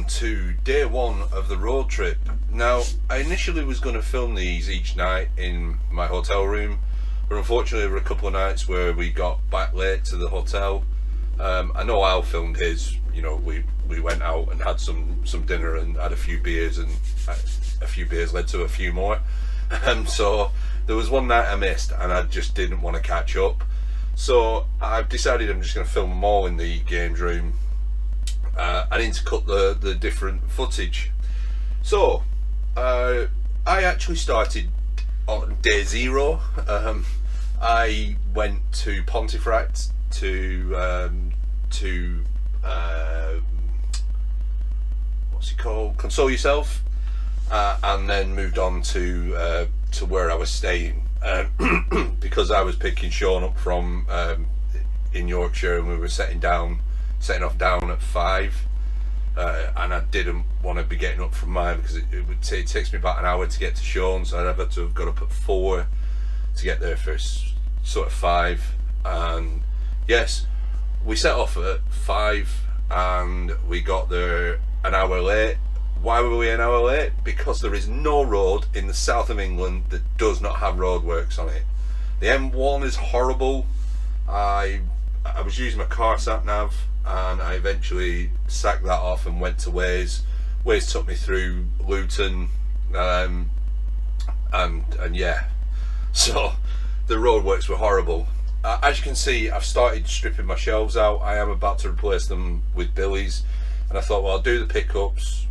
to day one of the road trip. Now, I initially was going to film these each night in my hotel room, but unfortunately there were a couple of nights where we got back late to the hotel. I know Al filmed his, you know, we went out and had some dinner and had a few beers, and a few beers led to a few more. So there was one night I missed and I just didn't want to catch up. So I've decided I'm just going to film them all in the games room. I need to cut the different footage. So I actually started on day zero. I went to Pontefract to what's it called? Console Yourself, and then moved on to where I was staying, because I was picking Sean up from in Yorkshire, and we were setting off down at 5, and I didn't want to be getting up from mine because it takes me about an hour to get to Sean, so I'd have to have got up at 4 to get there for sort of 5. And yes, we set off at 5 and we got there an hour late. Why were we an hour late? Because there is no road in the south of England that does not have roadworks on it. The M1 is horrible. I was using my car sat nav, and I eventually sacked that off and went to Waze. Waze took me through Luton, and yeah, so the roadworks were horrible. As you can see, I've started stripping my shelves out. I am about to replace them with billies, and I thought, well, I'll do the pickups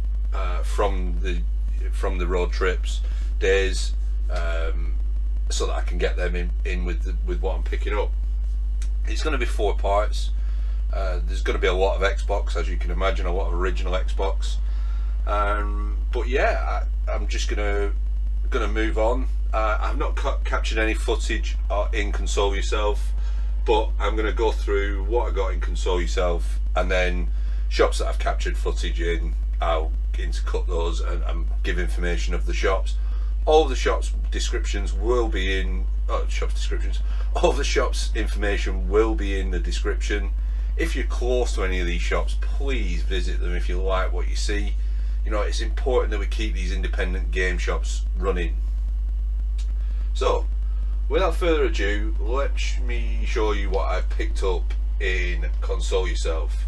from the road trips days, so that I can get them in with what I'm picking up. It's going to be 4 parts. There's going to be a lot of Xbox, as you can imagine, a lot of original Xbox. But yeah, I'm just gonna move on. I've not captured any footage in Console Yourself, but I'm going to go through what I got in Console Yourself, and then shops that I've captured footage in, I'll intercut those and give information of the shops. All the shops descriptions will be in shops descriptions. All the shops information will be in the description. If you're close to any of these shops, please visit them if you like what you see. You know, it's important that we keep these independent game shops running. So, without further ado, let me show you what I picked up in Console Yourself.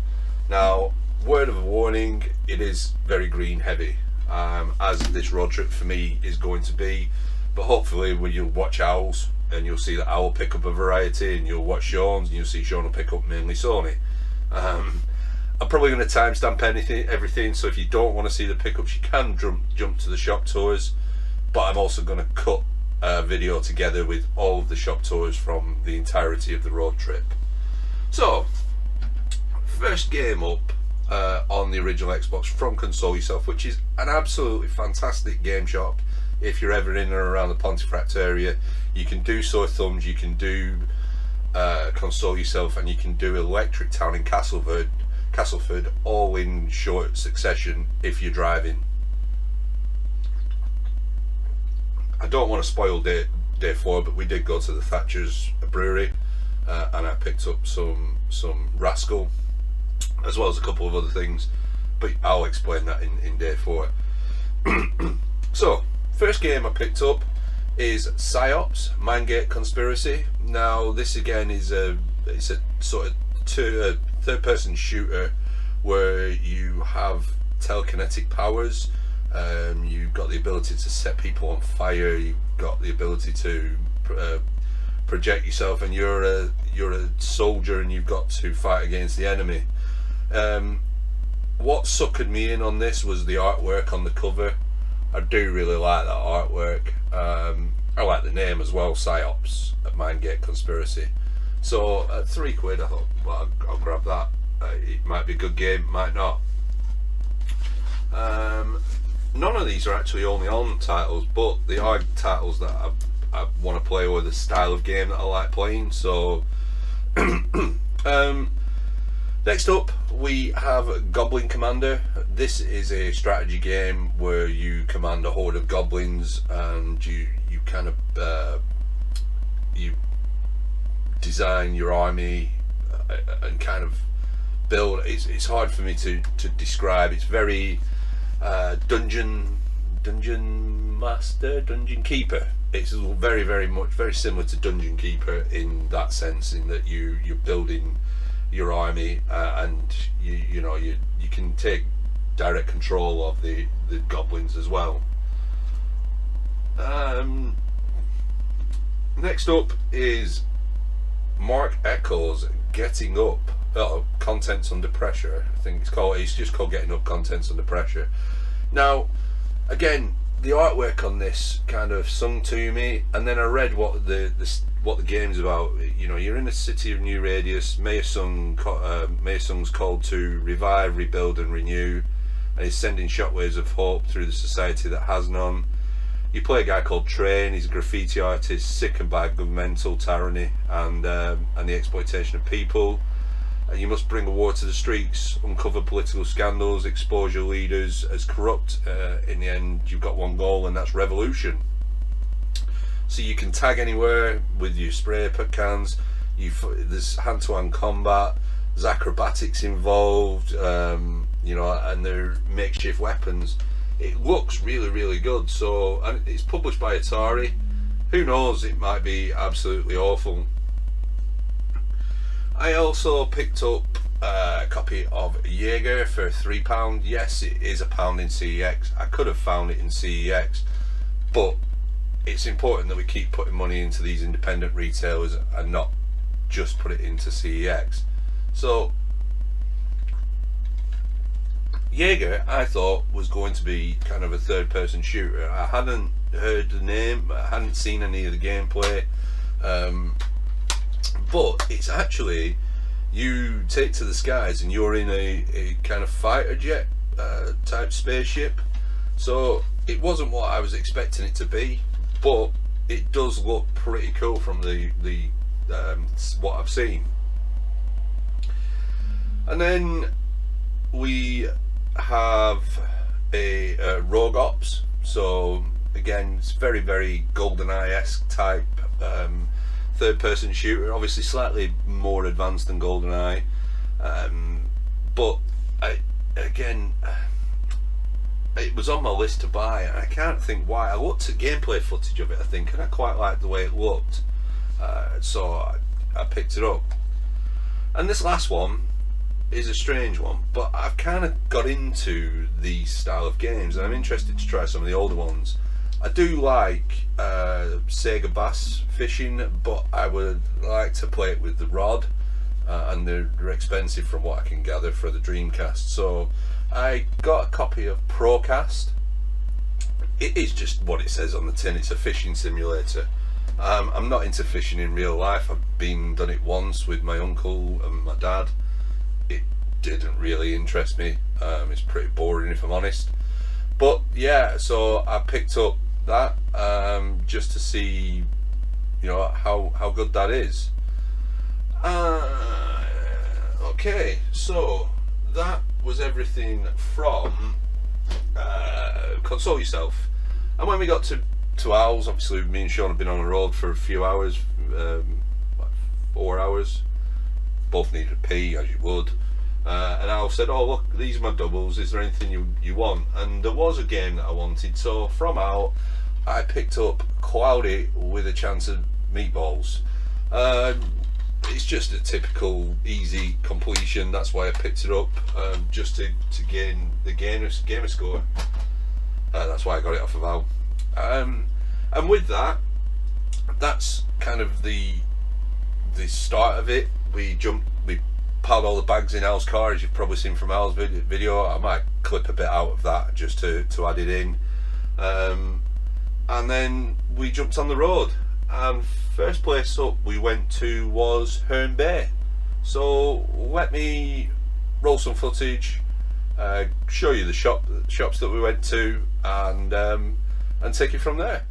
Now, word of warning, it is very green heavy, as this road trip for me is going to be, but hopefully when you watch Owl's, and you'll see that I will pick up a variety, and you'll watch Sean's and you'll see Sean will pick up mainly Sony. I'm probably going to timestamp everything, so if you don't want to see the pickups, you can jump to the shop tours, but I'm also going to cut a video together with all of the shop tours from the entirety of the road trip. So, first game up on the original Xbox from Console Yourself, which is an absolutely fantastic game shop. If you're ever in and around the Pontefract area, you can do Sore Thumbs, you can do Console Yourself, and you can do Electric Town in Castleford, all in short succession if you're driving. I don't want to spoil day 4, but we did go to the Thatcher's brewery, and I picked up some Rascal, as well as a couple of other things, but I'll explain that in day 4. So, first game I picked up is PsyOps Mindgate Conspiracy. Now, this again is it's a sort of third-person shooter where you have telekinetic powers. You've got the ability to set people on fire. You've got the ability to project yourself, and you're a soldier, and you've got to fight against the enemy. What suckered me in on this was the artwork on the cover. I do really like that artwork. I like the name as well, PsyOps Mindgate Conspiracy. So at £3, I thought, well, I'll grab that. It might be a good game, might not. None of these are actually only on titles, but they are titles that I want to play, or the style of game that I like playing. So next up we have Goblin Commander. This is a strategy game where you command a horde of goblins, and you kind of you design your army and kind of build. It's hard for me to describe. It's very dungeon master, dungeon keeper. It's very similar to Dungeon Keeper in that sense, in that you're building your army, and you can take direct control of the goblins as well. Next up is Mark Echo's Getting Up. Contents Under Pressure, I think it's called. It's just called Getting Up, Contents Under Pressure. Now, again, the artwork on this kind of sung to me, and then I read what the game's about. You're in a city of new radius. Maya Sung's called to revive, rebuild, and renew, and he's sending shockwaves of hope through the society that has none. You play a guy called Train. He's a graffiti artist, sickened by governmental tyranny and the exploitation of people. You must bring a war to the streets, uncover political scandals, expose your leaders as corrupt. In the end, you've got one goal, and that's revolution. So you can tag anywhere with your spray cans. There's hand-to-hand combat. There's acrobatics involved. And they're makeshift weapons. It looks really, really good. So, and it's published by Atari. Who knows? It might be absolutely awful. I also picked up a copy of Jaeger for £3. Yes, it is £1 in CEX. I could have found it in CEX, but it's important that we keep putting money into these independent retailers and not just put it into CEX. So Jaeger, I thought, was going to be kind of a third-person shooter. I hadn't heard the name, I hadn't seen any of the gameplay. But it's actually, you take to the skies and you're in a kind of fighter jet type spaceship. So it wasn't what I was expecting it to be, but it does look pretty cool from the what I've seen. And then we have a Rogue Ops. So again, it's very, very GoldenEye-esque type third-person shooter, obviously slightly more advanced than GoldenEye, but it was on my list to buy, and I can't think why. I looked at gameplay footage of it, I think, and I quite liked the way it looked, so I picked it up. And this last one is a strange one, but I've kind of got into these style of games, and I'm interested to try some of the older ones. I do like Sega bass fishing, but I would like to play it with the rod, and they're expensive from what I can gather for the Dreamcast. So I got a copy of Procast. It is just what it says on the tin. It's a fishing simulator. I'm not into fishing in real life. I've done it once with my uncle and my dad. It didn't really interest me. It's pretty boring, if I'm honest. But yeah, so I picked up that just to see, how good that is. Okay, so that was everything from Console Yourself. And when we got to Owls, obviously me and Sean have been on the road for a few hours, 4 hours. Both needed a pee, as you would. And Al said, "Oh look, these are my doubles, is there anything you want?" And there was a game that I wanted, so from Al I picked up Cloudy with a Chance of Meatballs. It's just a typical easy completion, that's why I picked it up, just to gain the gamer score. That's why I got it off of Al. And with that, that's kind of the start of it. We piled all the bags in Al's car, as you've probably seen from Al's video. I might clip a bit out of that just to add it in. And then we jumped on the road, and first place up we went to was Herne Bay. So let me roll some footage, show you the shops that we went to, and take it from there.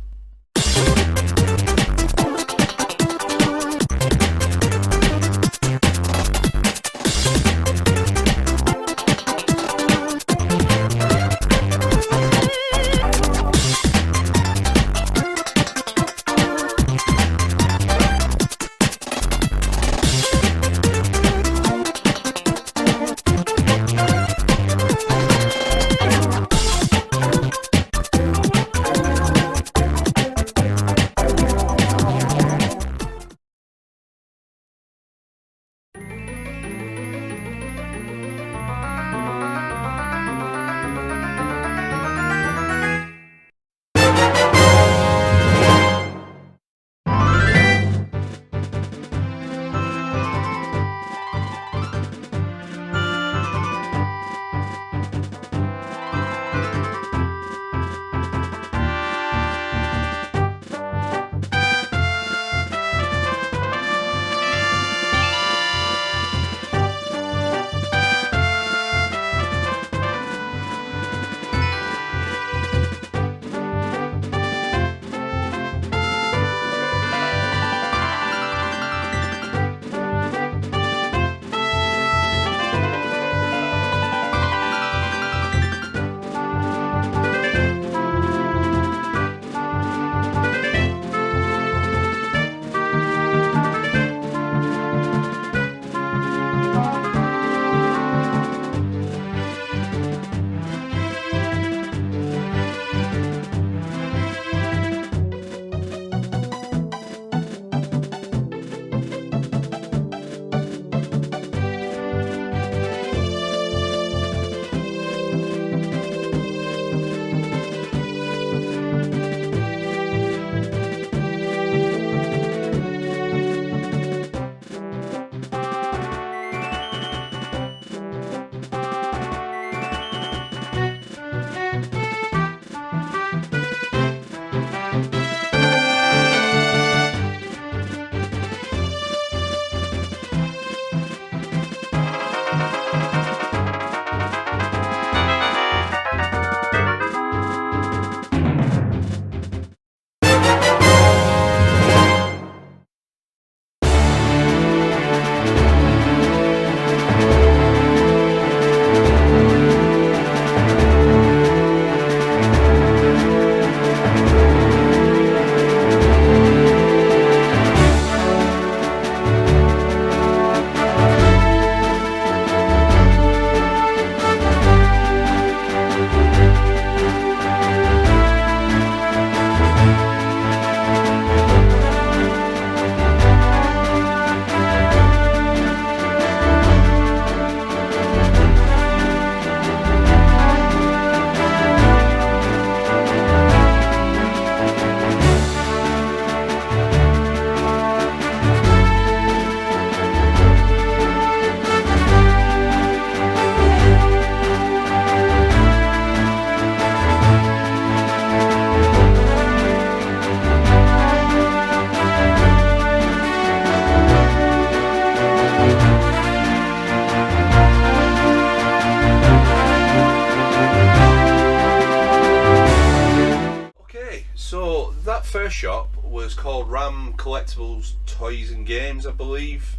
first shop was called Ram Collectables Toys and Games, I believe.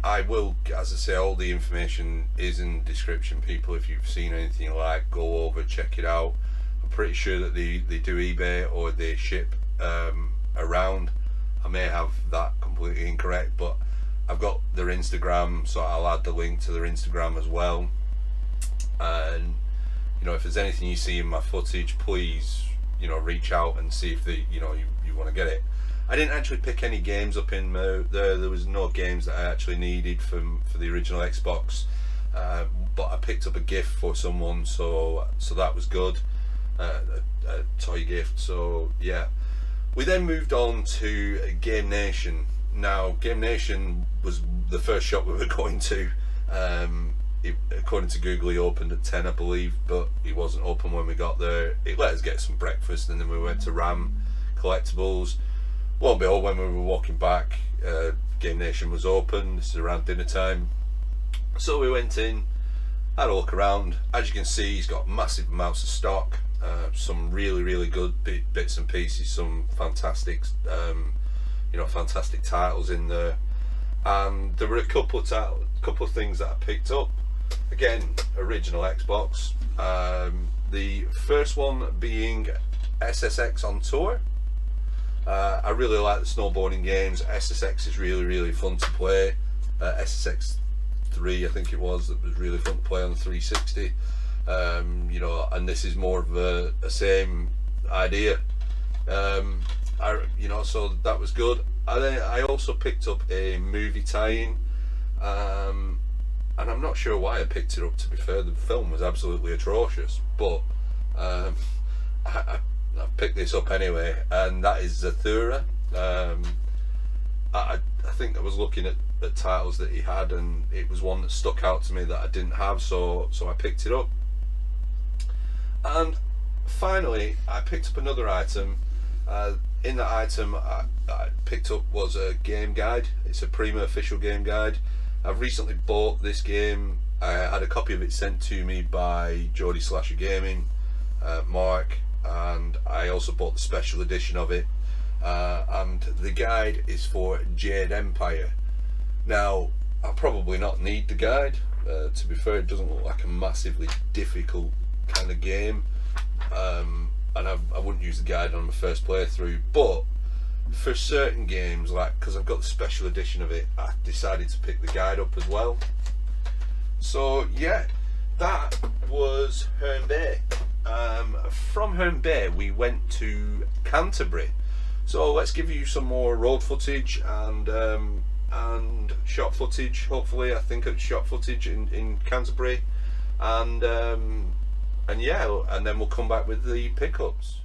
I will, as I say, all the information is in the description. People, if you've seen anything you like, go over, check it out. I'm pretty sure that they do eBay or they ship around. I may have that completely incorrect, but I've got their Instagram, so I'll add the link to their Instagram as well. And you know, if there's anything you see in my footage, please, you know, reach out and see if you want to get it. I didn't actually pick any games up in there. There was no games that I actually needed for the original Xbox, but I picked up a gift for someone, so that was good, a toy gift. So yeah, we then moved on to Gamenation. Now, Gamenation was the first shop we were going to. According to Google, he opened at 10, I believe, but he wasn't open when we got there. It let us get some breakfast, and then we went to Ram Collectables. Lo and behold, when we were walking back, Gamenation was open. This is around dinner time, so we went in, had a look around. As you can see, he's got massive amounts of stock, some really good bits and pieces, some fantastic fantastic titles in there, and there were a couple of things that I picked up. Again, original Xbox. The first one being SSX on tour. I really like the snowboarding games. SSX is really fun to play. SSX 3, I think it was, that was really fun to play on the 360. You know, and this is more of a same idea. So that was good. I also picked up a movie tie-in, and I'm not sure why I picked it up, to be fair. The film was absolutely atrocious, but I've picked this up anyway, and that is Zathura. I think I was looking at the titles that he had, and it was one that stuck out to me that I didn't have, so I picked it up. And finally, I picked up another item. In that item I picked up was a game guide. It's a Prima official game guide. I've recently bought this game. I had a copy of it sent to me by Geordie Slasher Gaming, Mark, and I also bought the special edition of it, and the guide is for Jade Empire. Now, I'll probably not need the guide. To be fair, it doesn't look like a massively difficult kind of game, and I wouldn't use the guide on my first playthrough, but for certain games, like, because I've got the special edition of it, I decided to pick the guide up as well. So yeah, that was Herne Bay. From Herne Bay we went to Canterbury, so let's give you some more road footage and shot footage. Hopefully, I think it's shot footage in Canterbury, and yeah, and then we'll come back with the pickups.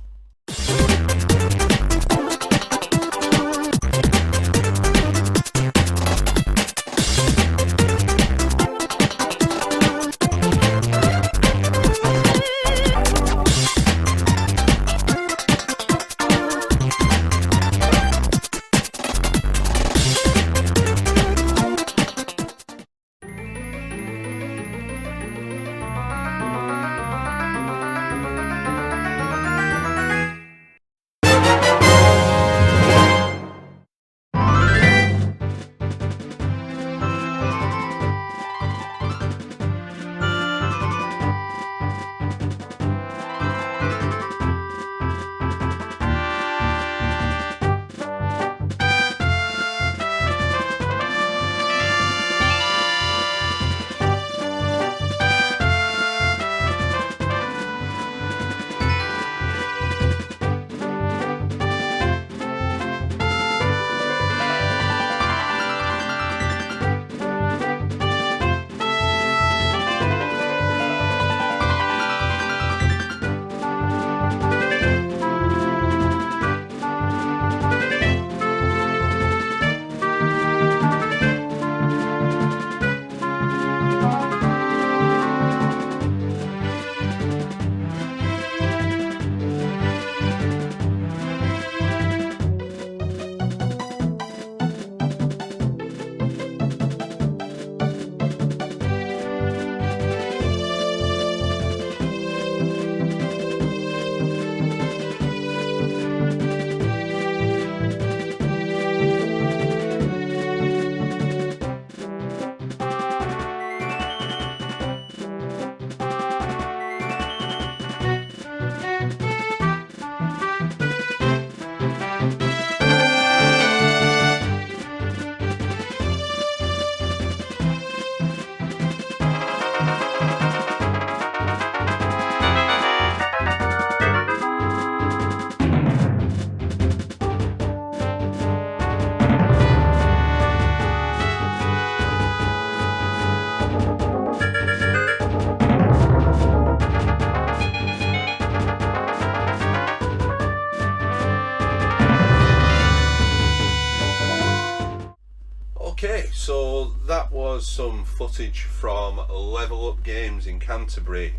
footage from Level Up Games in Canterbury.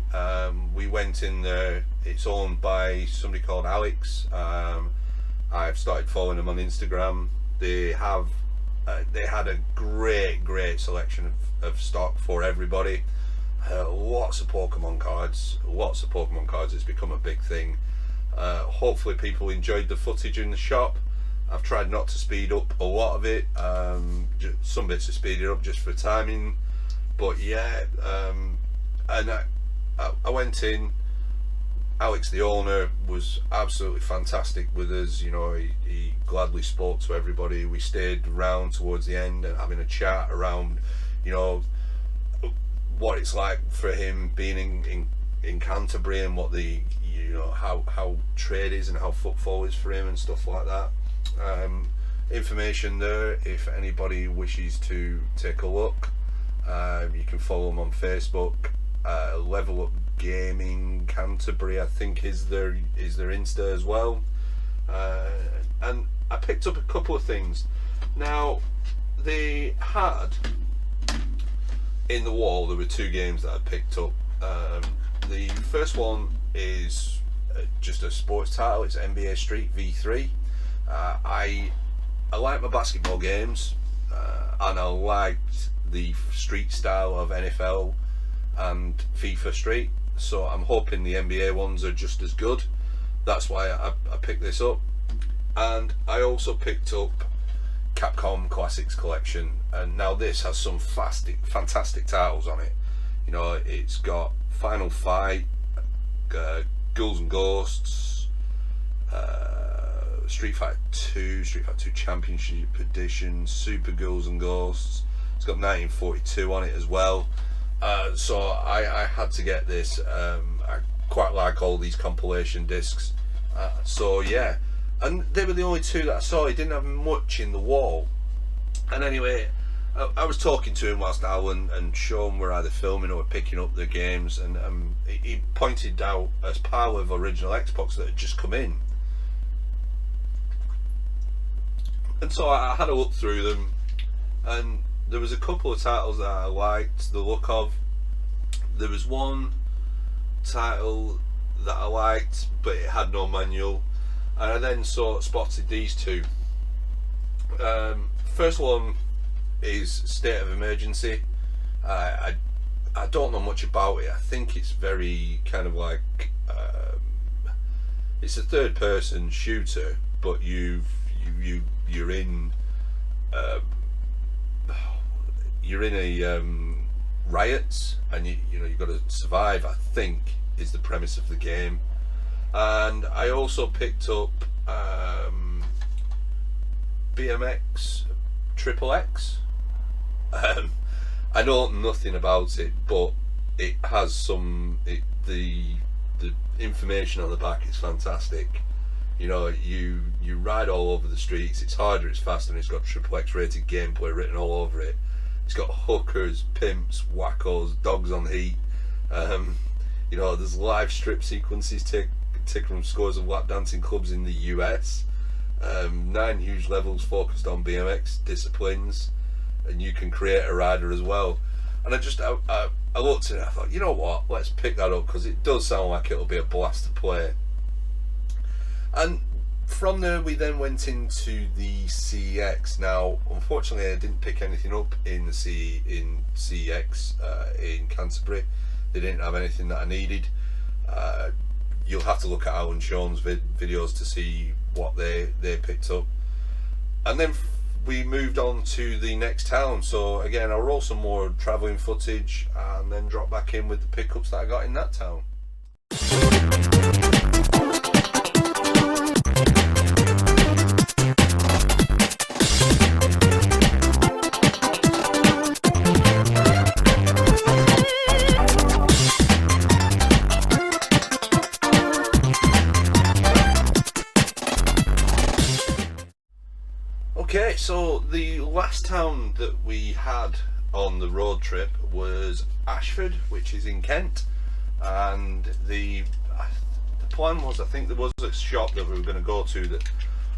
We went in there. It's owned by somebody called Alex. I've started following them on Instagram. They had a great selection of stock for everybody. Lots of Pokemon cards. It's become a big thing. Hopefully people enjoyed the footage in the shop. I've tried not to speed up a lot of it. Some bits to speed it up just for timing. But yeah, and I went in. Alex, the owner, was absolutely fantastic with us. You know, he gladly spoke to everybody. We stayed around towards the end and having a chat around, you know, what it's like for him being in Canterbury, and what the, you know, how trade is and how footfall is for him and stuff like that. Information there if anybody wishes to take a look. You can follow them on Facebook. Level Up Gaming Canterbury, I think, is their Insta as well. And I picked up a couple of things. Now, they had in the wall, there were two games that I picked up. The first one is just a sports title. It's NBA Street V3. I like my basketball games, and I liked the street style of NFL and FIFA Street, so I'm hoping the NBA ones are just as good. That's why I picked this up. And I also picked up Capcom Classics Collection, and now this has some fantastic titles on it. You know, it's got Final Fight, Ghouls and Ghosts, Street Fighter 2 Championship Edition, Super Ghouls and Ghosts. It's got 1942 on it as well. So I had to get this. I quite like all these compilation discs. So yeah, and they were the only two that I saw. He didn't have much in the wall. And anyway, I was talking to him whilst Alan and Sean were either filming or picking up the games, and he pointed out a pile of original Xbox that had just come in. And so I had a look through them, and there was a couple of titles that I liked the look of. There was one title that I liked, but it had no manual, and I then spotted these two. First one is State of Emergency. I don't know much about it. I think it's very kind of like it's a third-person shooter, but you're in a riots, and you know you've got to survive, I think, is the premise of the game. And I also picked up BMX Triple X. I know nothing about it, but it has the information on the back is fantastic. You know, you ride all over the streets. It's harder, it's faster, and it's got Triple X rated gameplay written all over it. It's got hookers, pimps, wackos, dogs on heat. You know, there's live strip sequences taken from scores of lap dancing clubs in the US. 9 huge levels focused on BMX disciplines, and you can create a rider as well. And I looked at it, I thought, you know what, let's pick that up, because it does sound like it'll be a blast to play. And from there we then went into the CEX. Now, unfortunately, I didn't pick anything up in CEX in Canterbury. They didn't have anything that I needed. You'll have to look at Alan Sean's videos to see what they picked up. And then we moved on to the next town. So again, I'll roll some more travelling footage and then drop back in with the pickups that I got in that town. Okay, so the last town that we had on the road trip was Ashford, which is in Kent, and the plan was, I think there was a shop that we were going to go to that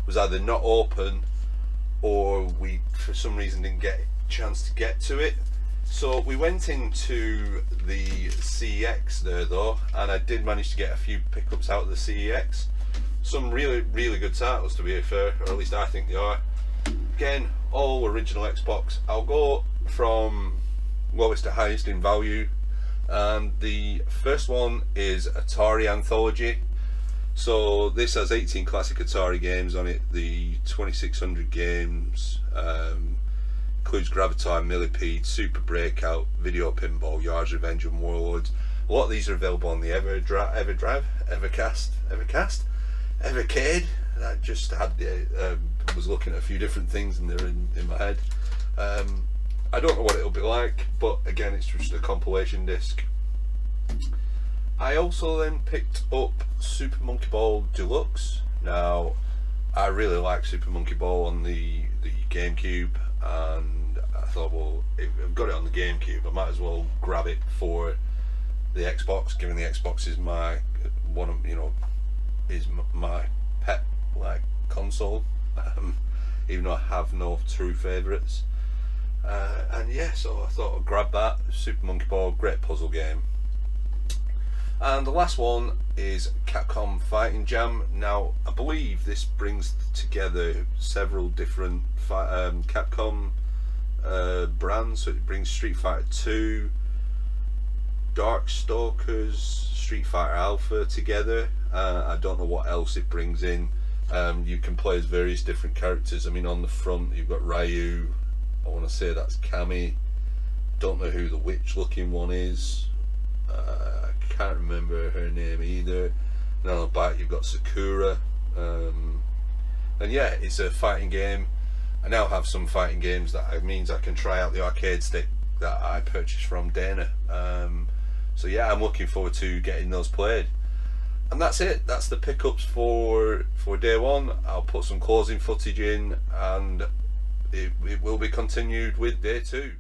was either not open, or we for some reason didn't get a chance to get to it. So we went into the CEX there though, and I did manage to get a few pickups out of the CEX. Some really good titles, to be fair, or at least I think they are. Again, all original Xbox. I'll go from lowest to highest in value, and the first one is Atari Anthology. So this has 18 classic Atari games on it, the 2600 games, includes Gravitar, Millipede, Super Breakout, Video Pinball, Yard's Revenge and Warlords. A lot of these are available on the Evercade. I just had was looking at a few different things and they're in my head. I don't know what it'll be like, but again, it's just a compilation disc. I also then picked up Super Monkey Ball Deluxe. Now, I really like Super Monkey Ball on the GameCube, and I thought, well, if I've got it on the GameCube, I might as well grab it for the Xbox, given the Xbox is my my pet like console, even though I have no true favourites. And yeah, so I thought I'd grab that. Super Monkey Ball, great puzzle game. And the last one is Capcom Fighting Jam. Now, I believe this brings together several different Capcom brands. So it brings Street Fighter 2, Darkstalkers, Street Fighter Alpha together. I don't know what else it brings in. You can play as various different characters. I mean, on the front you've got Ryu. I want to say that's Cammy. Don't know who the witch looking one is. I can't remember her name either. And on the back you've got Sakura. And yeah, it's a fighting game. I now have some fighting games that means I can try out the arcade stick that I purchased from Dana. So yeah, I'm looking forward to getting those played. And that's it. That's the pickups for day one. I'll put some closing footage in, and it will be continued with day two.